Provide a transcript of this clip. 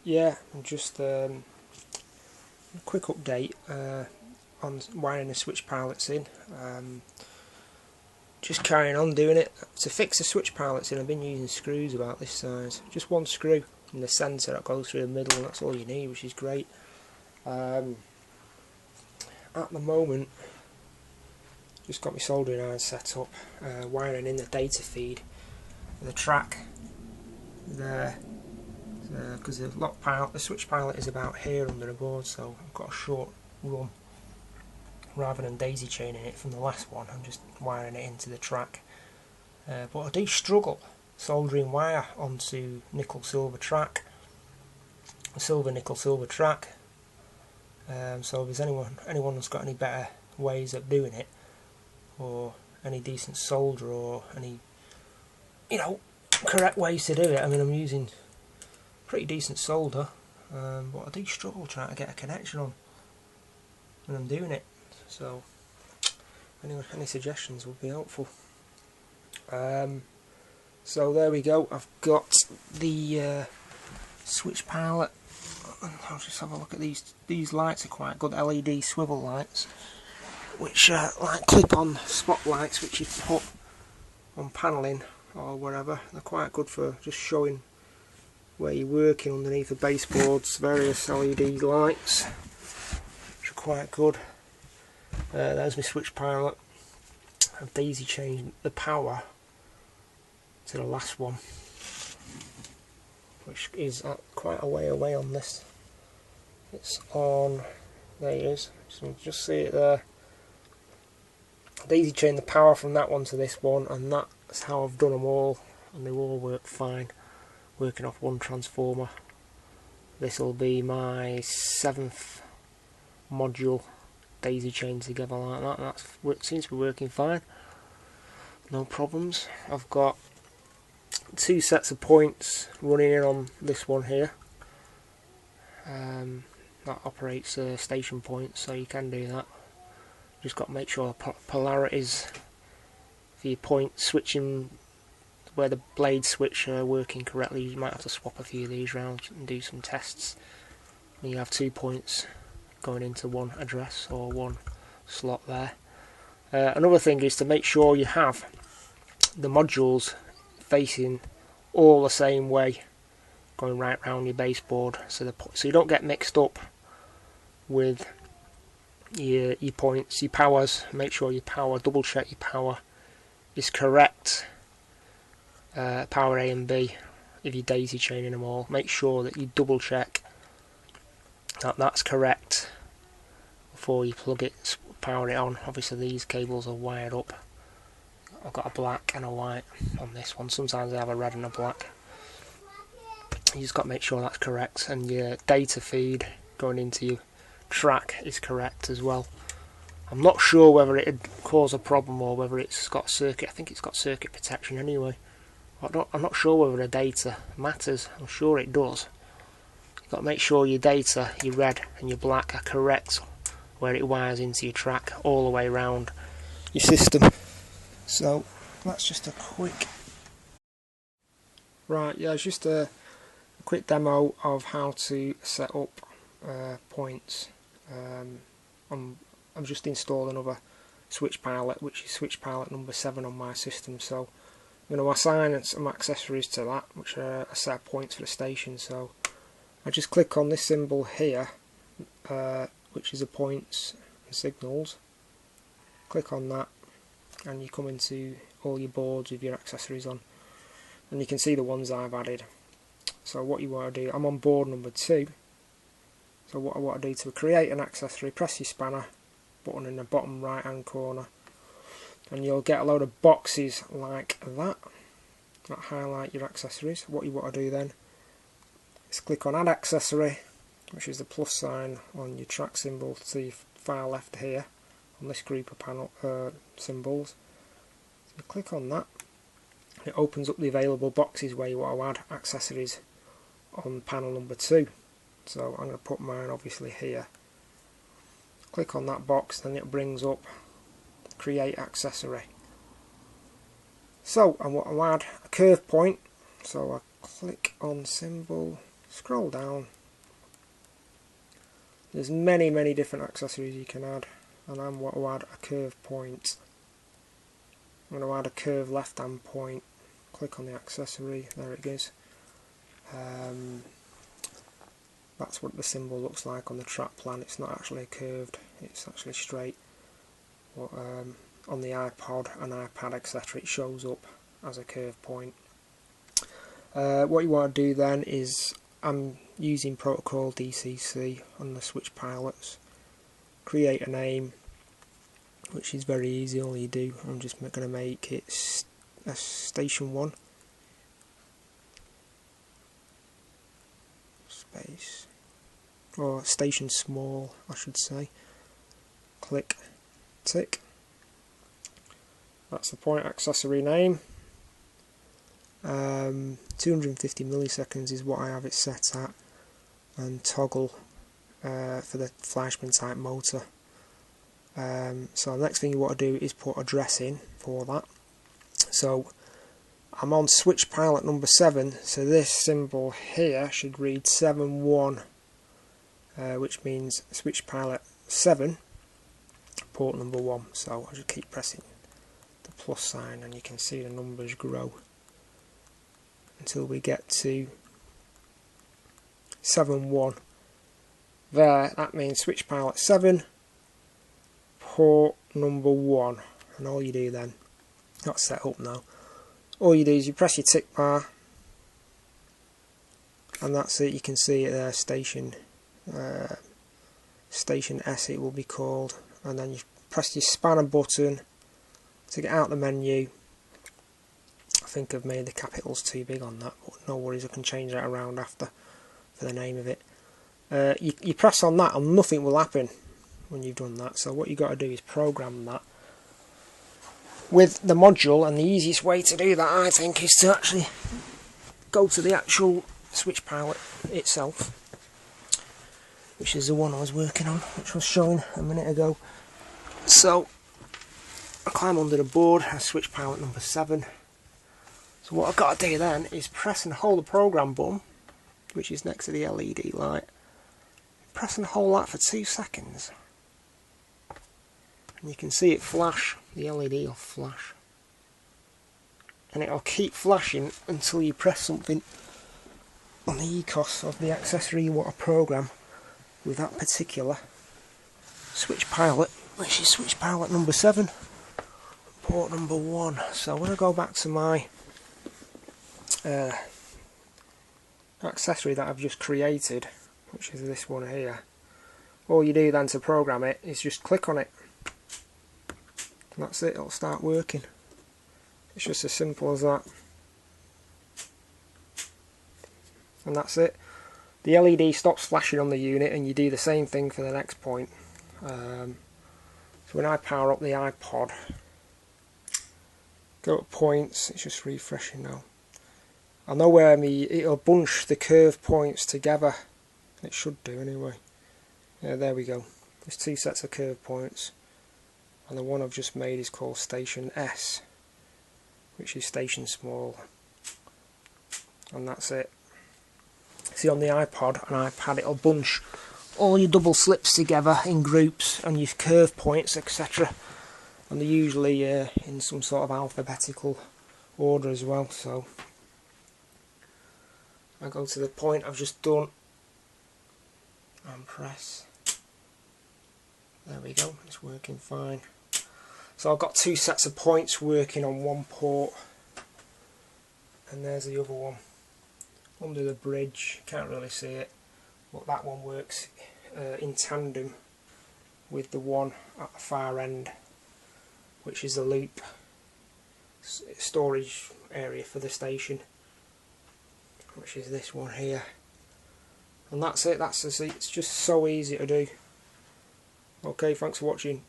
Yeah, just a quick update on wiring the switch pilots in. Just carrying on doing it. To fix the switch pilots in, I've been using screws about this size. Just one screw in the centre that goes through the middle, and that's all you need, which is great. At the moment, just got my soldering iron set up, wiring in the data feed, the track there, because the switch pilot is about here under the board, so I've got a short run. Rather than daisy chaining it from the last one, I'm just wiring it into the track. But I do struggle soldering wire onto nickel silver track, silver nickel silver track. So if there's anyone that's got any better ways of doing it, or any decent solder, or any correct ways to do it. I mean, I'm using pretty decent solder, but I do struggle trying to get a connection on when I'm doing it. So any suggestions would be helpful. So there we go. I've got the switch pilot. I'll just have a look at these. These lights are quite good, LED swivel lights, which are like clip-on spotlights, which you put on panelling or wherever. They're quite good for just showing where you're working underneath the baseboards. Various LED lights, which are quite good. There's my switch pilot. I've daisy chained the power to the last one, which is at quite a way away on this. It's on, there it is, so you can just see it there. Daisy chained the power from that one to this one, and that's how I've done them all, and they all work fine, working off one transformer. This will be my 7th module daisy chained together like that. That seems to be working fine, no problems. I've got 2 sets of points running in on this one here. That operates station points, so you can do that. Just got to make sure the polarities for your point switching, where the blade switch are working correctly. You might have to swap a few of these around and do some tests. And you have 2 points going into one address or one slot there. Another thing is to make sure you have the modules facing all the same way, going right round your baseboard, so you don't get mixed up with your points, your powers. Make sure your power, double check your power is correct. Power A and B, if you're daisy chaining them all, make sure that you double check that that's correct before you plug it, power it on. Obviously these cables are wired up. I've got a black and a white on this one. Sometimes I have a red and a black. You just got to make sure that's correct, and your data feed going into your track is correct as well. I'm not sure whether it would cause a problem or whether it's got circuit. I think it's got circuit protection anyway. I'm not sure whether the data matters. I'm sure it does. You've got to make sure your data, your red and your black, are correct where it wires into your track all the way around your system. So that's just a quick it's just a quick demo of how to set up points. I've just installed another switch pilot, which is switch pilot number 7 on my system, so I'm going to assign some accessories to that, which are a set of points for the station. So I just click on this symbol here, which is the points and signals. Click on that, and you come into all your boards with your accessories on, and you can see the ones I've added. So what you want to do, I'm on board number 2, so what I want to do to create an accessory, press your spanner button in the bottom right hand corner, and you'll get a load of boxes like that highlight your accessories. What you want to do then is click on add accessory, which is the plus sign on your track symbol to your far left here on this group of panel symbols. So you click on that, and it opens up the available boxes where you want to add accessories on panel number 2. So I'm going to put mine obviously here. Click on that box, then it brings up create accessory. So I want to add a curve point, so I click on symbol, scroll down. There's many different accessories you can add, and I'm going to add a curve point. I'm going to add a curve left hand point. Click on the accessory, there it goes. That's what the symbol looks like on the track plan. It's not actually curved, it's actually straight. But, on the iPod and iPad, etc., it shows up as a curve point. What you want to do then is, I'm using protocol DCC on the switch pilots. Create a name, which is very easy. All you do, I'm just going to make it a station 1 space, or station small I should say. Click tick. That's the point accessory name. 250 milliseconds is what I have it set at, and toggle for the Fleischmann type motor. So the next thing you want to do is put address in for that. So I'm on switch pilot number 7, so this symbol here should read 71, which means switch pilot 7, port number 1. So I just keep pressing the plus sign and you can see the numbers grow until we get to 71. There, that means switch pilot 7, port number 1. And all you do then, that's set up now, all you do is you press your tick bar, and that's it. You can see it there, station S it will be called, and then you press your spanner button to get out the menu. I think I've made the capitals too big on that, but no worries, I can change that around after for the name of it. You press on that and nothing will happen when you've done that, so what you've got to do is program that with the module, and the easiest way to do that, I think, is to actually go to the actual switch pilot itself, which is the one I was working on, which I was showing a minute ago. So I climb under the board, I switch pilot number 7. So what I've got to do then is press and hold the program button, which is next to the LED light. Press and hold that for 2 seconds. And you can see it flash, the LED will flash. And it'll keep flashing until you press something on the ECOS of the accessory you want to program with that particular switch pilot, which is switch pilot number 7, port number 1. So when I go back to my accessory that I've just created, which is this one here, all you do then to program it is just click on it. And that's it, it'll start working. It's just as simple as that. And that's it. The LED stops flashing on the unit, and you do the same thing for the next point. So when I power up the iPod, go to points, it's just refreshing now. I know where it'll bunch the curve points together. It should do anyway. Yeah, there we go. There's 2 sets of curve points. And the one I've just made is called station S, which is station small. And that's it. See, on the iPod and iPad it'll bunch all your double slips together in groups, and your curve points, etc. And they're usually in some sort of alphabetical order as well. So I go to the point I've just done and press. There we go, it's working fine. So I've got 2 sets of points working on one port, and there's the other one under the bridge. Can't really see it, but that one works in tandem with the one at the far end, which is the loop storage area for the station, which is this one here. And that's it, it's just so easy to do. Okay, thanks for watching.